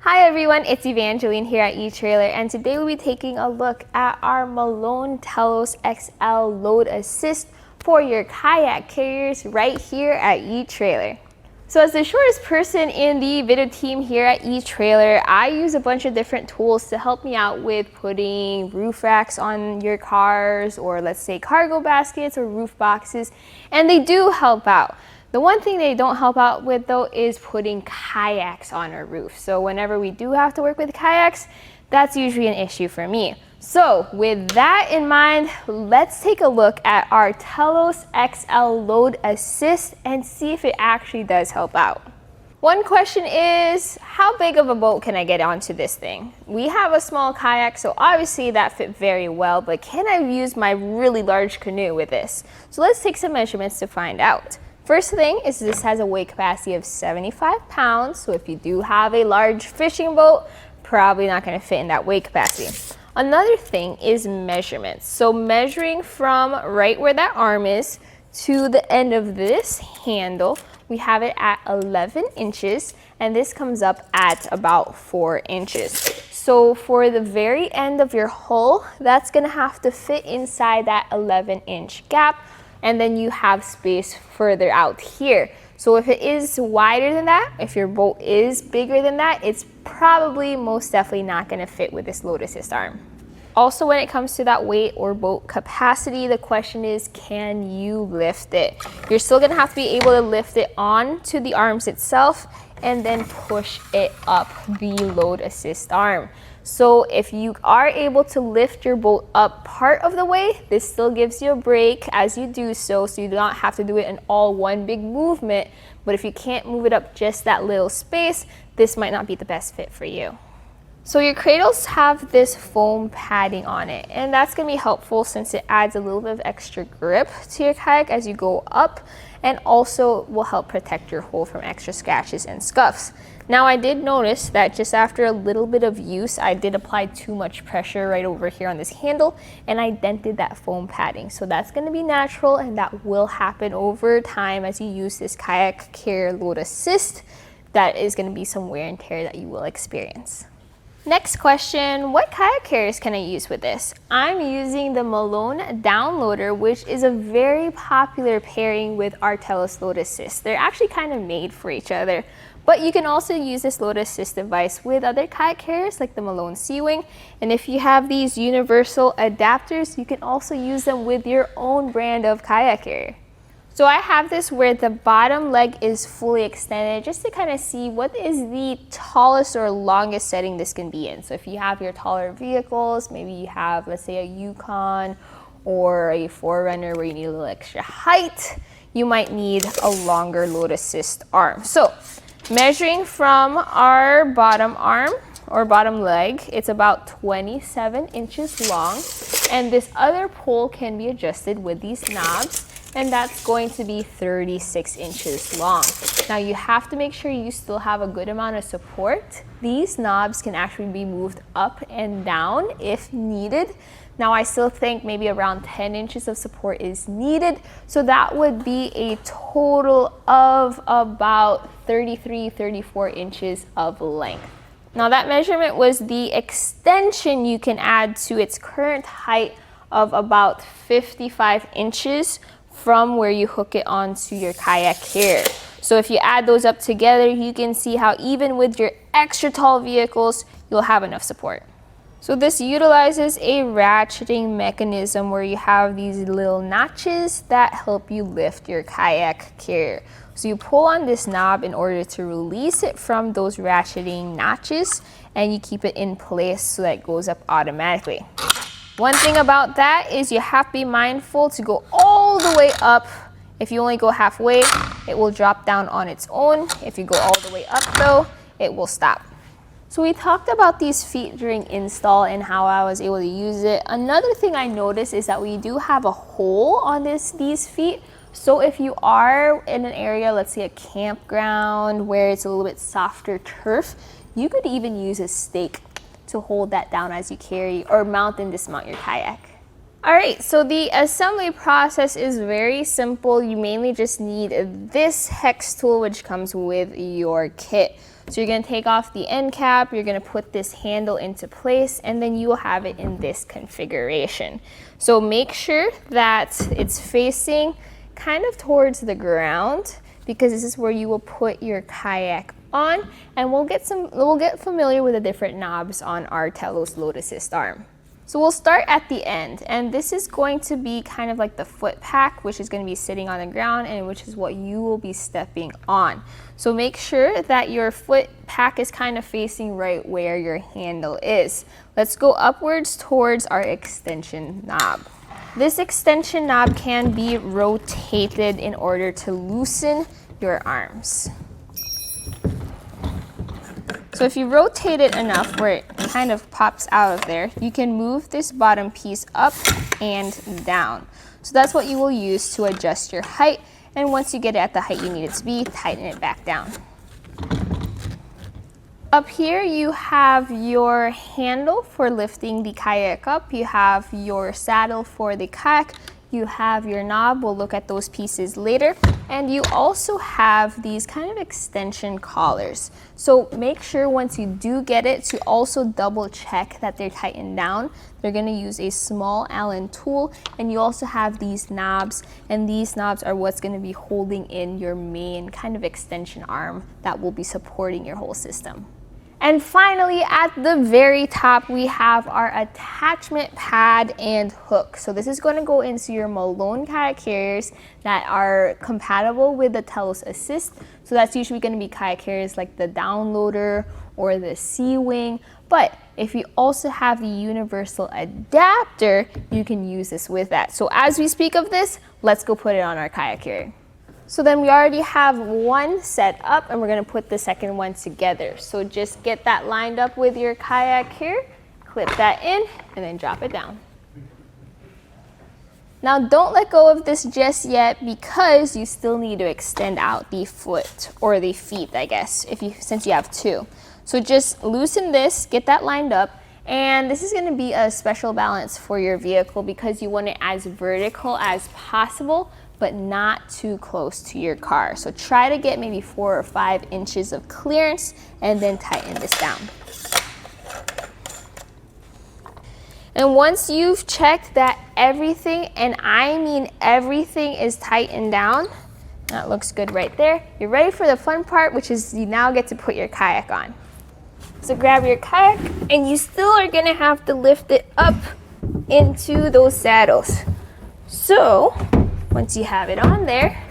Hi everyone, it's Evangeline here at etrailer, and today we'll be taking a look at our Malone Telos XL load assist for your kayak carriers right here at etrailer. So as the shortest person in the video team here at etrailer, I use a bunch of different tools to help me out with putting roof racks on your cars, or let's say cargo baskets or roof boxes, and they do help out. The one thing they don't help out with though is putting kayaks on our roof. So whenever we do have to work with kayaks, that's usually an issue for me. So with that in mind, let's take a look at our Telos XL load assist and see if it actually does help out. One question is, how big of a boat can I get onto this thing? We have a small kayak, so obviously that fit very well, but can I use my really large canoe with this? So let's take some measurements to find out. First thing is this has a weight capacity of 75 pounds, so if you do have a large fishing boat, probably not going to fit in that weight capacity. Another thing is measurements. So measuring from right where that arm is to the end of this handle, we have it at 11 inches, and this comes up at about 4 inches. So for the very end of your hull, that's going to have to fit inside that 11-inch gap. And then you have space further out here. So if it is wider than that, if your boat is bigger than that, it's probably most definitely not going to fit with this load assist arm. Also, when it comes to that weight or boat capacity, the question is, can you lift it? You're still going to have to be able to lift it onto the arms itself and then push it up the load assist arm. So if you are able to lift your boat up part of the way, this still gives you a break as you do so you do not have to do it in all one big movement. But if you can't move it up just that little space, this might not be the best fit for you. So your cradles have this foam padding on it, and that's going to be helpful since it adds a little bit of extra grip to your kayak as you go up, and also will help protect your hull from extra scratches and scuffs. Now I did notice that just after a little bit of use, I did apply too much pressure right over here on this handle, and I dented that foam padding. So that's going to be natural, and that will happen over time as you use this kayak carrier load assist. That is going to be some wear and tear that you will experience. Next question, what kayak carriers can I use with this? I'm using the Malone Downloader, which is a very popular pairing with our Telos Load Assist. They're actually kind of made for each other, but you can also use this load assist device with other kayak carriers like the Malone Seawing. And if you have these universal adapters, you can also use them with your own brand of kayak carrier. So I have this where the bottom leg is fully extended just to kind of see what is the tallest or longest setting this can be in. So if you have your taller vehicles, maybe you have, let's say, a Yukon or a 4Runner where you need a little extra height, you might need a longer load assist arm. So measuring from our bottom arm or bottom leg, it's about 27 inches long, and this other pole can be adjusted with these knobs, and that's going to be 36 inches long. Now you have to make sure you still have a good amount of support. These knobs can actually be moved up and down if needed. Now I still think maybe around 10 inches of support is needed, so that would be a total of about 33-34 inches of length. Now that measurement was the extension you can add to its current height of about 55 inches from where you hook it onto your kayak carrier. So if you add those up together, you can see how even with your extra tall vehicles, you'll have enough support. So this utilizes a ratcheting mechanism where you have these little notches that help you lift your kayak carrier. So you pull on this knob in order to release it from those ratcheting notches, and you keep it in place so that it goes up automatically. One thing about that is you have to be mindful to go all the way up. If you only go halfway, it will drop down on its own. If you go all the way up though, it will stop. So we talked about these feet during install and how I was able to use it. Another thing I noticed is that we do have a hole on these feet. So if you are in an area, let's say a campground where it's a little bit softer turf, you could even use a stake to hold that down as you carry or mount and dismount your kayak. All right, so the assembly process is very simple. You mainly just need this hex tool, which comes with your kit. So you're gonna take off the end cap, you're gonna put this handle into place, and then you will have it in this configuration. So make sure that it's facing kind of towards the ground, because this is where you will put your kayak on, and we'll get familiar with the different knobs on our Telos Load Assist arm. So we'll start at the end, and this is going to be kind of like the foot pack, which is going to be sitting on the ground and which is what you will be stepping on. So make sure that your foot pack is kind of facing right where your handle is. Let's go upwards towards our extension knob. This extension knob can be rotated in order to loosen your arms. So if you rotate it enough where it kind of pops out of there, you can move this bottom piece up and down. So that's what you will use to adjust your height, and once you get it at the height you need it to be, tighten it back down. Up here you have your handle for lifting the kayak up, you have your saddle for the kayak, you have your knob, we'll look at those pieces later, and you also have these kind of extension collars. So make sure once you do get it to also double check that they're tightened down. They're going to use a small Allen tool, and you also have these knobs, and these knobs are what's going to be holding in your main kind of extension arm that will be supporting your whole system. And finally, at the very top, we have our attachment pad and hook. So this is going to go into your Malone Kayak carriers that are compatible with the Telos Assist. So that's usually going to be kayak carriers like the Downloader or the Sea Wing. But if you also have the universal adapter, you can use this with that. So as we speak of this, let's go put it on our kayak carrier. So then we already have one set up, and we're going to put the second one together. So just get that lined up with your kayak here, clip that in, and then drop it down. Now don't let go of this just yet, because you still need to extend out the foot, or the feet, I guess, since you have two. So just loosen this, get that lined up, and this is going to be a special balance for your vehicle because you want it as vertical as possible, but not too close to your car. So try to get maybe 4 or 5 inches of clearance and then tighten this down. And once you've checked that everything, and I mean everything, is tightened down, that looks good right there, you're ready for the fun part, which is you now get to put your kayak on. So grab your kayak, and you still are gonna have to lift it up into those saddles. So once you have it on there,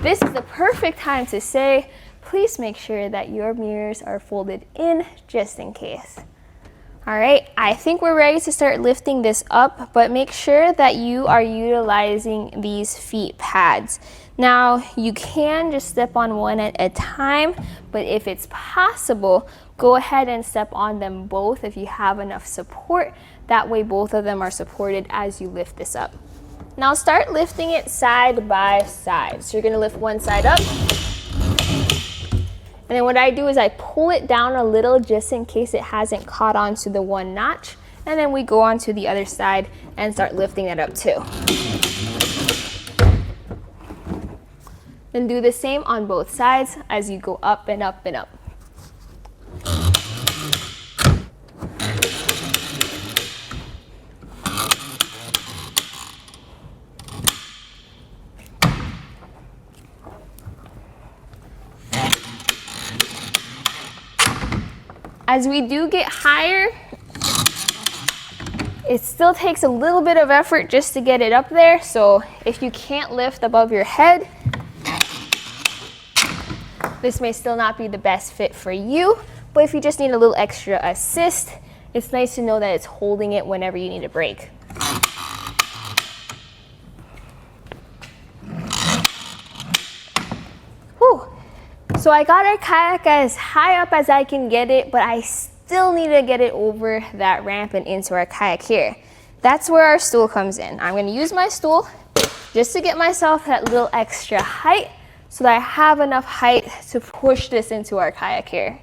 this is the perfect time to say, please make sure that your mirrors are folded in just in case. All right, I think we're ready to start lifting this up, but make sure that you are utilizing these feet pads. Now, you can just step on one at a time, but if it's possible, go ahead and step on them both if you have enough support. That way both of them are supported as you lift this up. Now start lifting it side by side. So you're gonna lift one side up, and then what I do is I pull it down a little just in case it hasn't caught on to the one notch, and then we go on to the other side and start lifting it up too. Then do the same on both sides as you go up and up and up. As we do get higher, it still takes a little bit of effort just to get it up there. So if you can't lift above your head, this may still not be the best fit for you. But if you just need a little extra assist, it's nice to know that it's holding it whenever you need a break. Whew. So I got our kayak as high up as I can get it, but I still need to get it over that ramp and into our kayak here. That's where our stool comes in. I'm going to use my stool just to get myself that little extra height so that I have enough height to push this into our kayak here.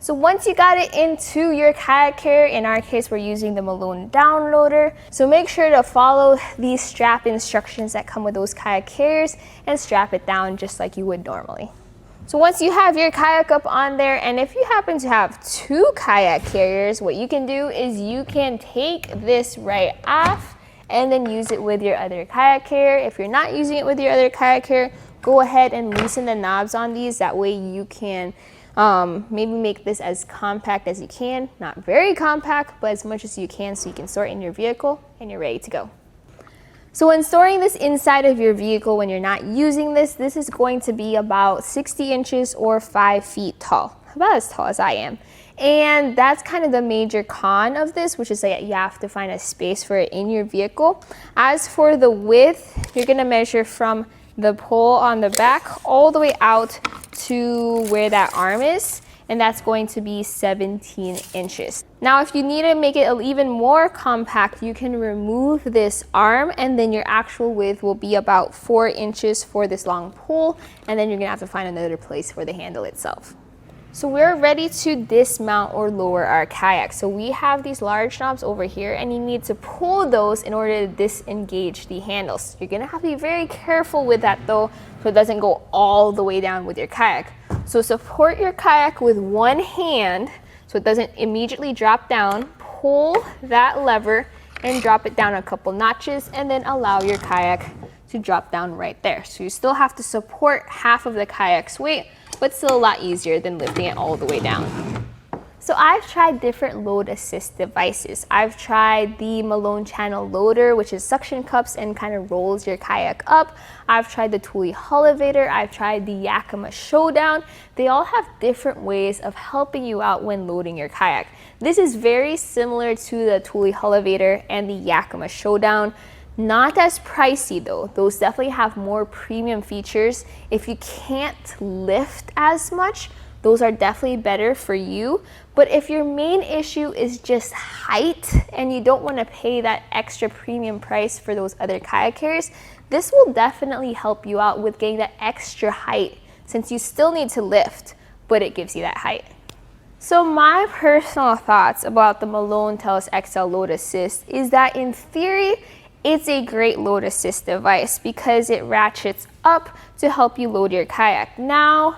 So once you got it into your kayak carrier, in our case we're using the Malone downloader, so make sure to follow these strap instructions that come with those kayak carriers and strap it down just like you would normally. So once you have your kayak up on there, and if you happen to have 2 kayak carriers, what you can do is you can take this right off and then use it with your other kayak carrier. If you're not using it with your other kayak carrier, go ahead and loosen the knobs on these. That way you can maybe make this as compact as you can. Not very compact, but as much as you can so you can store it in your vehicle and you're ready to go. So when storing this inside of your vehicle when you're not using this is going to be about 60 inches or 5 feet tall. About as tall as I am. And that's kind of the major con of this, which is that you have to find a space for it in your vehicle. As for the width, you're gonna measure from the pole on the back all the way out to where that arm is, and that's going to be 17 inches. Now if you need to make it even more compact, you can remove this arm and then your actual width will be about 4 inches for this long pole, and then you're gonna have to find another place for the handle itself. So we're ready to dismount or lower our kayak. So we have these large knobs over here and you need to pull those in order to disengage the handles. You're gonna have to be very careful with that though, so it doesn't go all the way down with your kayak. So support your kayak with one hand so it doesn't immediately drop down. Pull that lever and drop it down a couple notches and then allow your kayak to drop down right there. So you still have to support half of the kayak's weight, but still a lot easier than lifting it all the way down. So I've tried different load assist devices. I've tried the Malone channel loader, which is suction cups and kind of rolls your kayak up. I've tried the Thule Elevator. I've tried the Yakima Showdown. They all have different ways of helping you out when loading your kayak. This is very similar to the Thule Elevator and the Yakima Showdown. Not as pricey though. Those definitely have more premium features. If you can't lift as much, those are definitely better for you. But if your main issue is just height and you don't want to pay that extra premium price for those other kayak carriers, this will definitely help you out with getting that extra height since you still need to lift, but it gives you that height. So my personal thoughts about the Malone Telos XL Load Assist is that in theory, it's a great load assist device because it ratchets up to help you load your kayak. Now,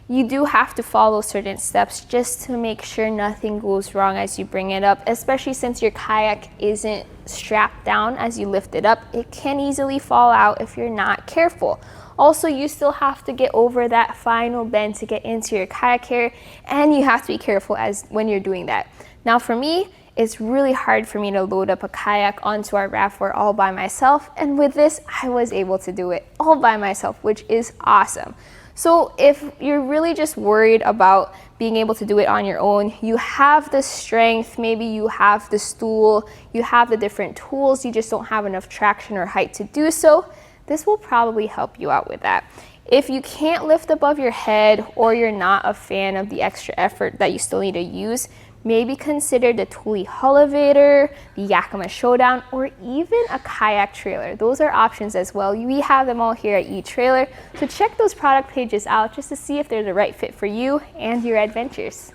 you do have to follow certain steps just to make sure nothing goes wrong as you bring it up, especially since your kayak isn't strapped down as you lift it up. It can easily fall out if you're not careful. Also, you still have to get over that final bend to get into your kayak carrier, and you have to be careful when you're doing that. Now for me, it's really hard for me to load up a kayak onto our RAV4 all by myself, and with this, I was able to do it all by myself, which is awesome. So if you're really just worried about being able to do it on your own, you have the strength, maybe you have the stool, you have the different tools, you just don't have enough traction or height to do so, this will probably help you out with that. If you can't lift above your head or you're not a fan of the extra effort that you still need to use, maybe consider the Thule Elevator, the Yakima Showdown, or even a kayak trailer. Those are options as well. We have them all here at eTrailer, so check those product pages out just to see if they're the right fit for you and your adventures.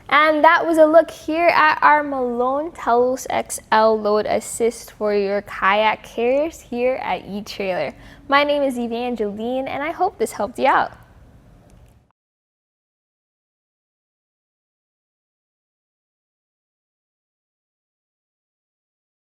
And that was a look here at our Malone Telos XL Load Assist for your kayak carriers here at eTrailer. My name is Evangeline, and I hope this helped you out.